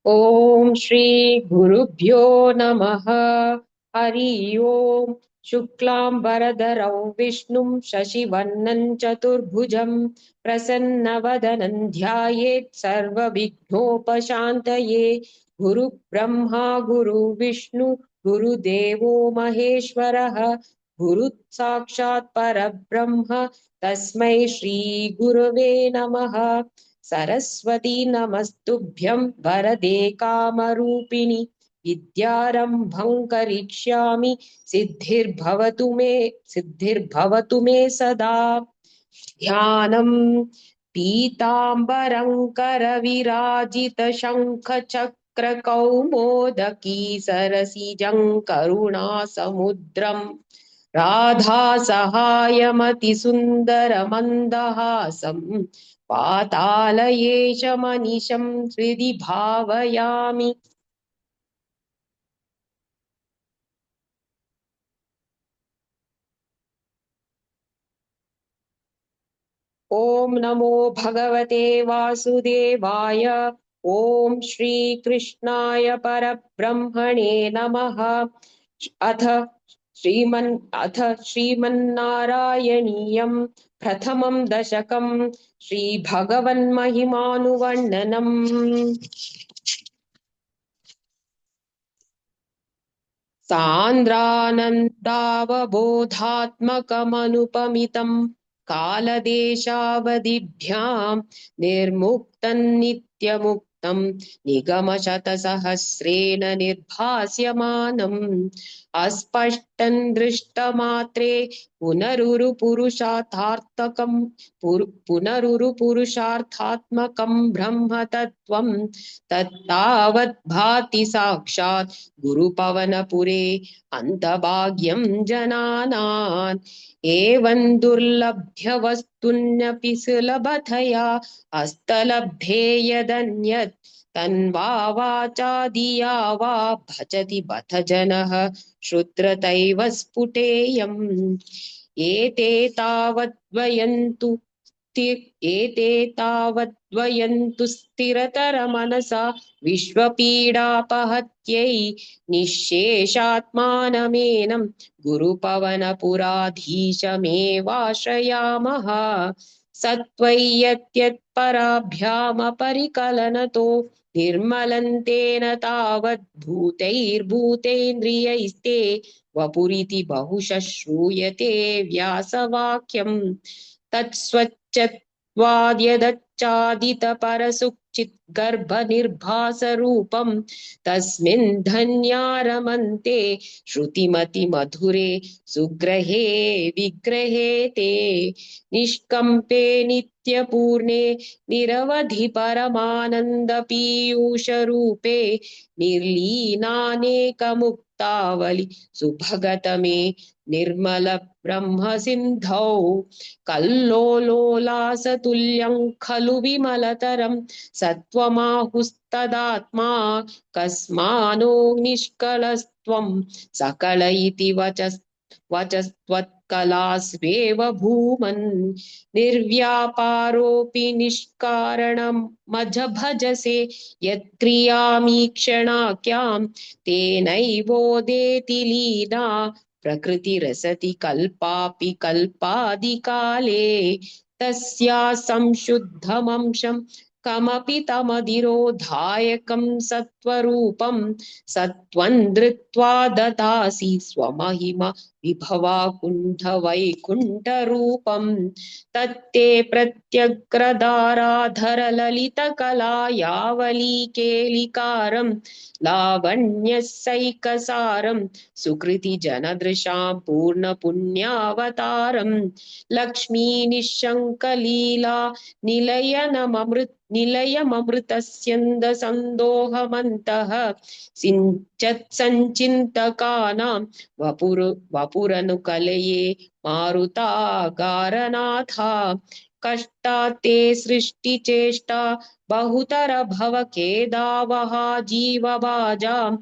ॐ श्री गुरुभ्यो नमः। हरि ओम्। शुक्लाम्बरधरं विष्णुं शशिवर्णं चतुर्भुजं प्रसन्नवदनं ध्यायेत् सर्वविघ्नोपशान्तये। गुरुब्रह्मा गुरुविष्णु गुरुदेवो महेश्वरः गुरुः साक्षात् परब्रह्म तस्मै श्रीगुरवे नमः। सरस्वती नमस्तुभ्यं वरदे कामरूपिणि विद्यारम्भं करिष्यामि सिद्धिर्भवतु मे सदा। ध्यानम् पीताम्बरं करविराजितशङ्खचक्रकौमोदकी सरसिजं करुणासमुद्रम् राधासहायमतिसुन्दरमन्दहासं पातालयेशमनिशं हृदि भावयामि। ॐ नमो भगवते वासुदेवाय। ॐ श्रीकृष्णाय परब्रह्मणे नमः। अथ श्रीमन्नारायणीयं प्रथमं दशकं श्रीभगवन्महिमानुवर्णनम्। सान्द्रानन्दावबोधात्मकमनुपमितं कालदेशावधिभ्यां निर्मुक्तं नित्यमुक्तं निगमशतसहस्रेण निर्भास्यमानम् अस्पष्टं दृष्टमात्रे पुनरुरुपुरुषार्थात्मकं ब्रह्म तत्त्वं तत्तावत् भाति साक्षात् गुरुपवनपुरे अन्तभाग्यं जनानाम्। एवं दुर्लभ्य वस्तुन्यपि सुलभतया हस्तलब्धे यदन्यत् तन्वा वाचादिया वा भजति बत जनः श्रुत्रतैव स्फुटेयम्। एते तावद्वयन्तु स्थिरतरमनसा विश्वपीडापहत्यै निःशेषात्मानमेनं गुरुपवनपुराधीशमेवाश्रयामः। सत्त्वय्यत्यत्पराभ्यामपरिकलनतो निर्मलन्तेन तावद्भूतैर्भूतेन्द्रियैस्ते वपुरिति बहुशः श्रूयते व्यासवाक्यम्। तत्स्वच्छत्वाद्यदच्चादितपरसुचिद्गर्भनिर्भासरूपं तस्मिन् धन्या रमन्ते श्रुतिमतिमधुरे सुग्रहे विग्रहे ते। निष्कम्पे नित्यपूर्णे निरवधि परमानन्दपीयूषरूपे निर्लीनानेकमुक्तावलि सुभगतमे निर्मल ब्रह्म सिन्धौ कल्लोलोलासतुल्यं खलु विमलतरं सत्त्वमाहुस्तदात्मा कस्मानो निष्कलस्त्वं सकल इति वचस्त्वत्कलास्वेव भूमन् निर्व्यापारोऽपि निष्कारणमजभजसे यत्क्रियामीक्षणाख्यां तेनैवोदेति लीना प्रकृतिरसति कल्पापि कल्पादिकाले तस्या संशुद्धमंशं कमपि तमधिरोधायकं सत्त्वरूपं सत्त्वं धृत्वा ददासि स्वमहिमा विभवा कुण्ठवैकुण्ठरूपं तत्ते प्रत्यग्रदाराधरललितकला यावलीकेलिकारं लावण्यसैकसारं सुकृतिजनदृशां पूर्णपुण्यावतारं लक्ष्मी निःशङ्कलीला निलयममृतस्यन्दसन्दोहमन्तः सिञ्चत्सञ्चिन्तकानां वपुरनुकलये मारुतागारनाथा कष्टात् ते सृष्टिचेष्टा बहुतर भवखेदावहा जीवभाजाम्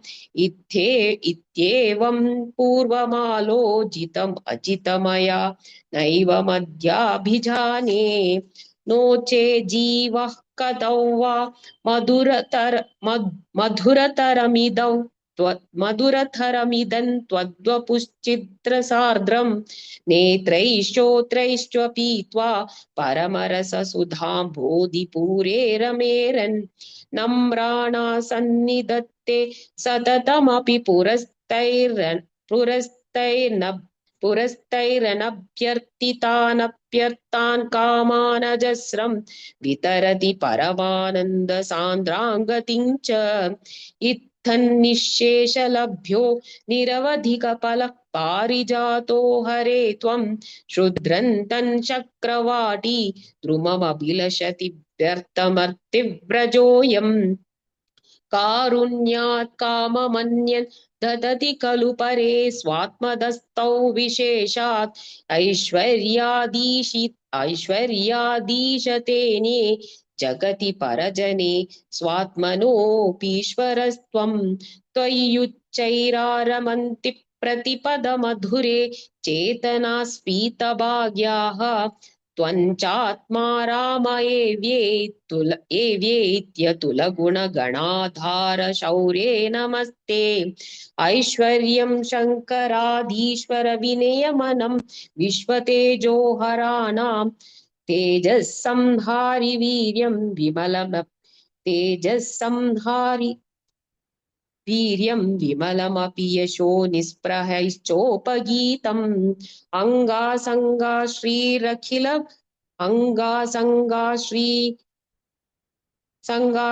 इत्येवं पूर्वमालोचितम् अजितमया नैव मद्याभिजाने नो चे जीवः कतौ वा मधुरतरमिदौ मधुरतरमिदं त्वद्वपुश्चित्रसार्द्रम् नेत्रैश्चोत्रैश्च पीत्वा परमरससुधां बोधिपूरे रमेरन् नम्राणा सन्निधत्ते सततमपि पुरस्तैरनभ्यर्थितानप्यर्तान् कामानजस्रं वितरति परमानन्दसान्द्राङ्गतिं च इत्थन्निःशेषलभ्यो निरवधिकफलः पारिजातो हरे त्वं क्षुद्रन्तन् चक्रवाटी द्रुममभिलषति व्यर्थमर्तिव्रजोऽयम् कारुण्यात् काममन्यन् ददति खलु परे स्वात्मदस्तौ विशेषात् ऐश्वर्यादीशतेने जगति परजने स्वात्मनोऽपीश्वरस्त्वं त्वय्युच्चैरारमन्ति प्रतिपदमधुरे चेतना स्फीतभाग्याः त्वञ्चात्मा राम एव्येत्यतुलगुणगणाधार शौर्ये नमस्ते ऐश्वर्यं शङ्कराधीश्वर विनयमनं विश्वतेजोहराणां तेजस्संहारि वीर्यं विमलम तेजस्संहारि वीर्यं विमलमपि यशो निःस्पृहैश्चोपगीतम् अङ्गासङ्गा श्रीरखिल अङ्गासङ्गा श्री सङ्गा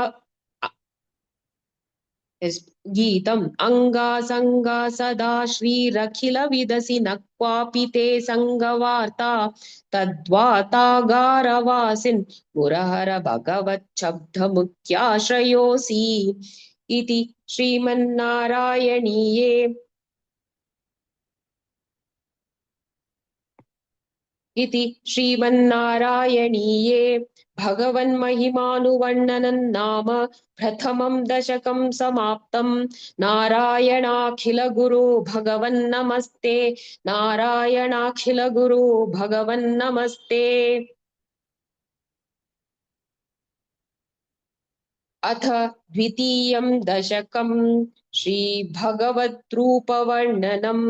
गीतम् अङ्गासङ्गा सदा श्रीरखिलविदसि न क्वापि ते सङ्गवार्ता तद्वातागारवासिन् मुरहर भगवच्छब्दमुख्याश्रयोऽसि इति श्रीमन्नारायणीये भगवन्महिमानुवर्णनं नाम प्रथमं दशकं समाप्तं नारायणाखिलगुरो भगवन्नमस्ते नारायणाखिलगुरो भगवन्नमस्ते अथ द्वितीयं दशकं श्रीभगवद्रूपवर्णनम्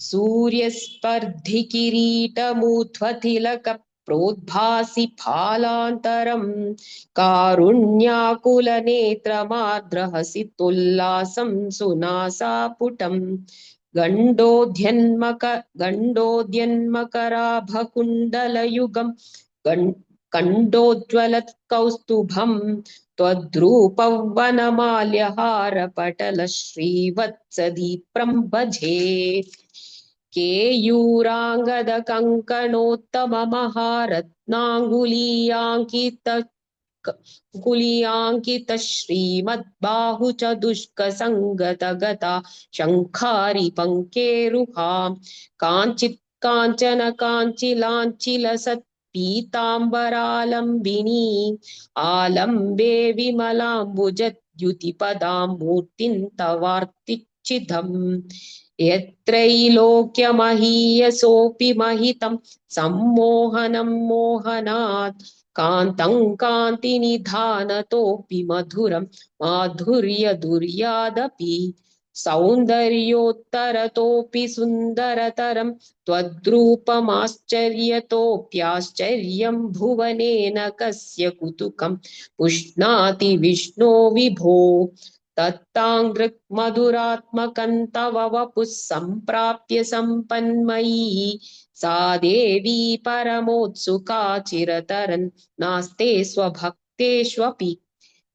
सूर्यस्पर्धिकिरीटमुत्थिलकप्रोद्भासि फालान्तरं कारुण्याकुलनेत्रमाद्रहसितोल्लासं सुनासापुटं गण्डोद्यन्मकराभकुण्डलयुगं कण्डोज्ज्वलत्कौस्तुभं त्वद्रूपवनमाल्यहारपटल श्रीवत्सदीप्रं भजे केयूराङ्गदकङ्कणोत्तममहारत्नाङ्गुलीयाङ्कित श्रीमद्बाहु च दुष्कसङ्गतगता शङ्खारि पङ्केरुहां काञ्चित् काञ्चन काञ्चिलाञ्चिलसत् पीताम्बरालम्बिनी आलम्बे विमलाम्बुजद्युतिपदां मूर्तिं तवार्तिच्छिदम् यत्रैलोक्यमहीयसोऽपि महितं सम्मोहनं मोहनात् कान्तं कान्तिनिधानतोऽपि मधुरं माधुर्यदुर्यादपि सौन्दर्योत्तरतोऽपि सुन्दरतरं त्वद्रूपमाश्चर्यतोऽप्याश्चर्यं भुवनेन कस्य कुतुकं पुष्णाति विष्णो विभो तत्ताङ्घ्रिक्मधुरात्मकं तव वपुः सम्प्राप्य सम्पन्मयी सा देवी परमोत्सुका चिरतरन् नास्ते स्वभक्तेष्वपि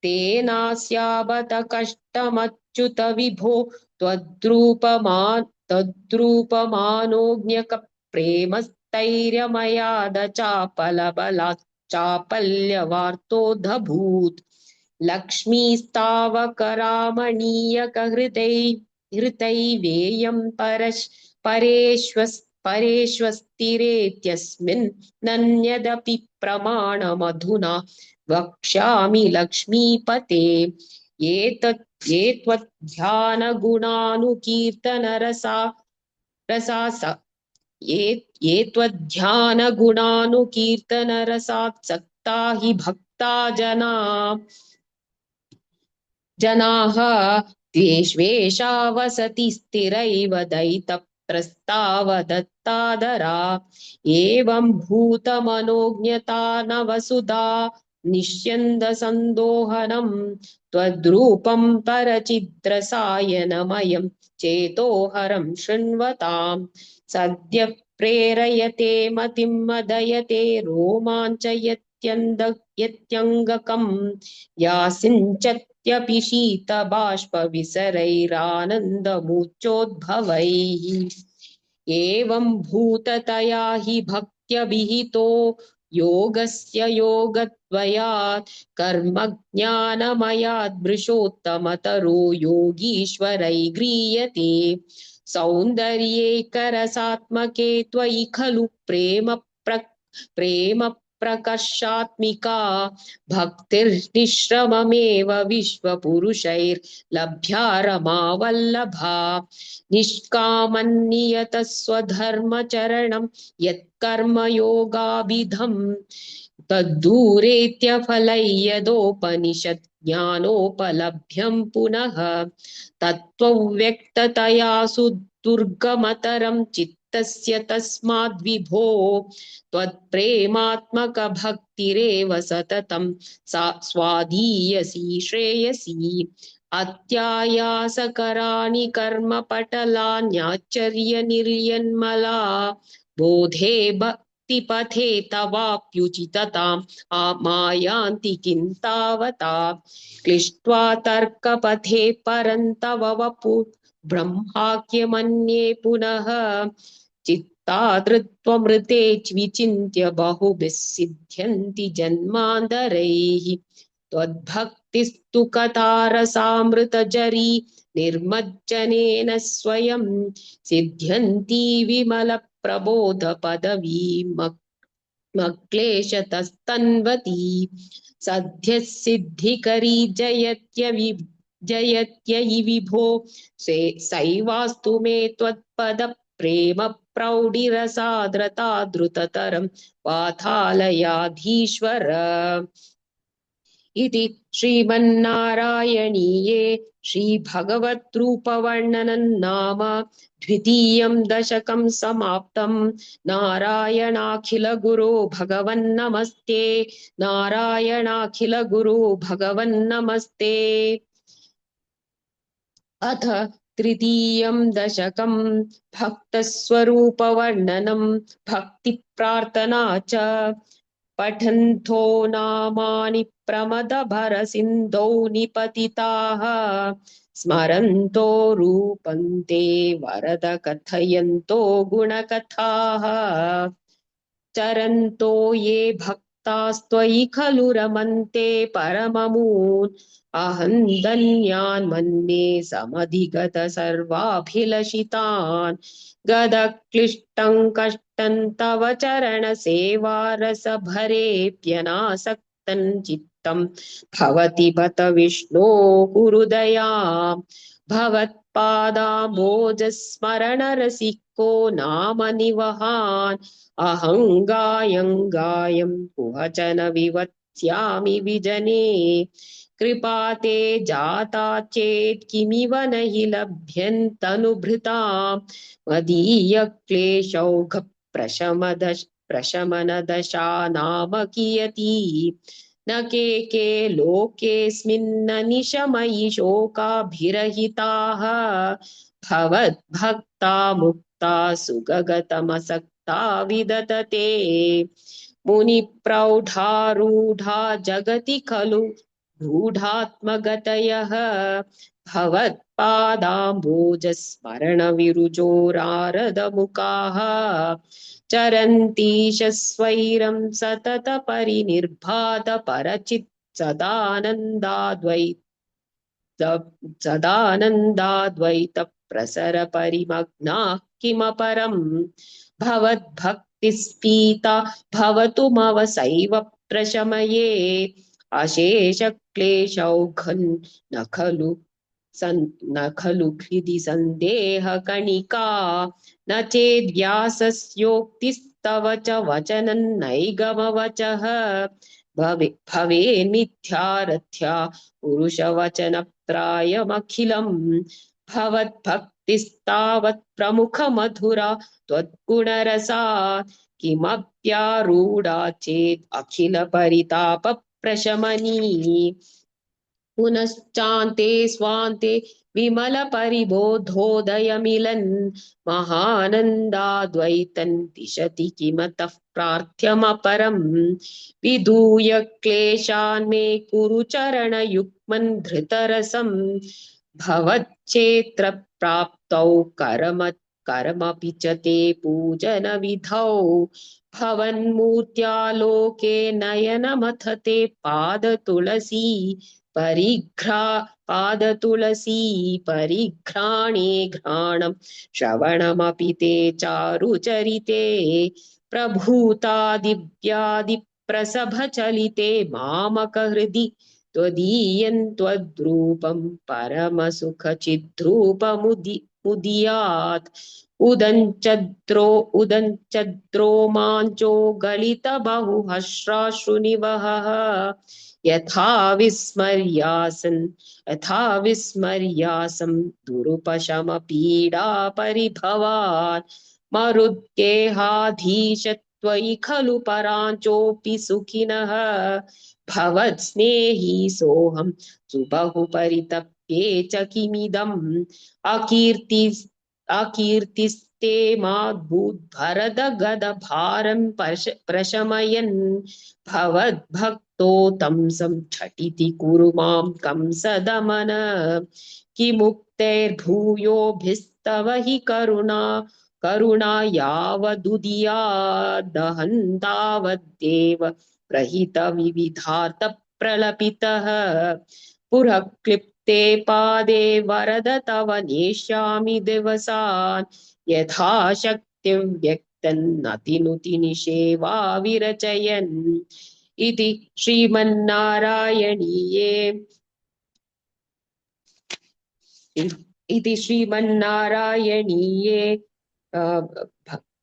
तेनास्याबत कष्टमच्युत विभो त्वद्रूपमानोज्ञकप्रेमस्थैर्यमयाद चापल्यवार्तोऽधभूत् लक्ष्मीस्तावकरामणीयकहृतैवेयं परेष्वस्तिरेत्यस्मिन् नन्यदपि प्रमाणमधुना वक्ष्यामि लक्ष्मीपते ये त्वध्यानगुणानुकीर्तनरसात् भक्ता हि भक्ता जनाः द्वेष्वेषा वसति स्थिरैव दयितप्रस्तावदत्तादरा एवं भूतमनोज्ञता नवसुधा निष्यन्दसन्दोहनम् त्वद्रूपं परचिद्रसायनमयं चेतोहरं शृण्वताम् सद्यः प्रेरयते मतिं मदयते रोमाञ्चयत्यङ्गकम् यासिञ्चत्यपि शीतबाष्पविसरैरानन्दमूर्च्छोद्भवैः एवं भूततया हि भक्त्यभिहितो योगस्य योगद्वयात् कर्मज्ञानमयाद् भृशोत्तमतरो योगीश्वरै गृह्यते सौन्दर्यैकरसात्मके त्वयि खलु प्रेम प्रकर्षात्मिका भक्तिर्निश्रममेव विश्वपुरुषैर्लभ्या रमावल्लभा निष्कामन्नियतः स्वधर्मचरणं यत्कर्मयोगाभिधम् तद्दूरेत्यफलैर्यदोपनिषत् ज्ञानोपलभ्यं पुनः तत्त्वव्यक्ततया सुदुर्गमतरं चित्तस्य तस्माद्विभो त्वत्प्रेमात्मकभक्तिरेव सततं सा स्वादीयसी श्रेयसी अत्यायासकराणि कर्मपटलान्याश्चर्यनिर्यन्मला बोधे भक्तिपथे तवाप्युचितताम् मायान्ति किं तावता क्लिष्ट्वा तर्कपथे परन्तव वपु ब्रह्माख्यमन्ये पुनः चित्तादृत्वमृते विचिन्त्य बहुभिः सिद्ध्यन्ति जन्मान्तरैः त्वद्भक्तिस्तु कथारसामृतजरी निर्मज्जनेन स्वयं सिद्ध्यन्ति विमलप्रबोधपदवी मक्लेशतस्तन्वती सद्यः सिद्धिकरी जयत्ययि विभो सैवास्तु मे त्वत्पद प्रेम प्रौढिरसाद्रता द्रुततरं वातालयाधीश्वर इति श्रीमन्नारायणीये श्रीभगवद्रूपवर्णनं नाम द्वितीयं दशकं समाप्तं नारायणाखिलगुरो भगवन्नमस्ते नारायणाखिलगुरो भगवन्नमस्ते अथ तृतीयं दशकं भक्तस्वरूपवर्णनं भक्तिप्रार्थना च पठन्तो नामानि प्रमदभरसिन्धौ निपतिताः स्मरन्तो रूपं ते वरद कथयन्तो गुणकथाः चरन्तो ये भक्तास्त्वयि खलु रमन्ते परममून् अहं धन्यान् मन्ये समधिगत सर्वाभिलषितान् गदक्लिष्टं कष्टं तव चरणसेवारसभरेऽप्यनासक्तं चित्तं भवति बत विष्णो हृदया भवत्पादाम्भोजस्मरणरसिको नाम निवहान् अहं गायं कुहचन विवत्स्यामि विजने कृपा ते जाता चेत् किमिव न हि लभ्यन्तनुभृताम् मदीयक्लेशौघ प्रशमनदशा नाम कियती न के लोकेऽस्मिन्न निशमयि शोकाभिरहिताः भवद्भक्ता मुक्ता सुगगतमसक्ता विदतते मुनिप्रौढारूढा जगति खलु रूढात्मगतयः भवत्पादाम्भोजस्मरणविरुजोरारदमुखाः चरन्तीश स्वैरं सततपरिनिर्भात परचित् सदानन्दाद्वैत प्रसर परिमग्नाः किमपरम् भवद्भक्तिस्फीता भवतु मव सैव प्रशमये अशेषक्लेशौघं न खलु हृदि सन्देहकणिका न चेद्व्यासस्योक्तिस्तव च वचनं नैगमवचः भवेन्मिथ्यारथ्या पुरुषवचनप्रायमखिलम् भवद्भक्तिस्तावत् प्रमुखमधुरा त्वद्गुणरसात् किमप्यारूढा चेत् अखिलपरितापप्रशमनी पुनश्चान्ते स्वान्ते विमलपरिबोधोदयमिलन् महानन्दाद्वैतन् दिशति किमतः प्रार्थ्यमपरम् विधूय क्लेशान् मे कुरु चरणयुग्मन् धृतरसम् भवच्चेत्र प्राप्तौ करमपि च ते पूजनविधौ भवन्मूर्त्यालोके नयनमथ ते पादतुलसी परिघ्रा पादतुलसी परिघ्राणे घ्राणं श्रवणमपि ते चारुचरिते प्रभूतादिव्यादिप्रसभचलिते मामकहृदि त्वदीयं त्वद्रूपं परमसुखचिद्रूपमुदीयात् उदञ्चद्रो माञ्चो गलितबाहुहर्षाश्रुनिवहः यथा विस्मर्यासं दुरुपशमपीडा परिभवान् मरुद्गेहाधीश त्वयि खलु पराञ्चोऽपि सुखिनः भवत्स्नेही सोऽहं सुबहु परितप्ये च किमिदम् अकीर्तिस्ते माद्भूद्भरदगदभारं प्रशमयन् भवद्भक्तो तं झटिति कुरु मां कंसदमन किमुक्तैर्भूयोभिस्तव हि करुणा यावदुदीयादहं तावद्देव प्रहितविविधार्थप्रलपितः पुरः क्लिप्ते पादे वरद तव नेष्यामि दिवसान् यथाशक्तिं व्यक्तन्नतिनुति निषेवा विरचयन् इति श्रीमन्नारायणीये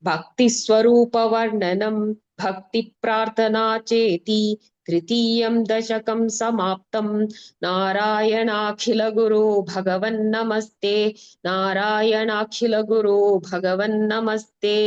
भक्तिस्वरूपवर्णनं भक्तिप्रार्थना चेति तृतीयं दशकं समाप्तं नारायणाखिलगुरो भगवन्नमस्ते नारायणाखिलगुरो भगवन्नमस्ते।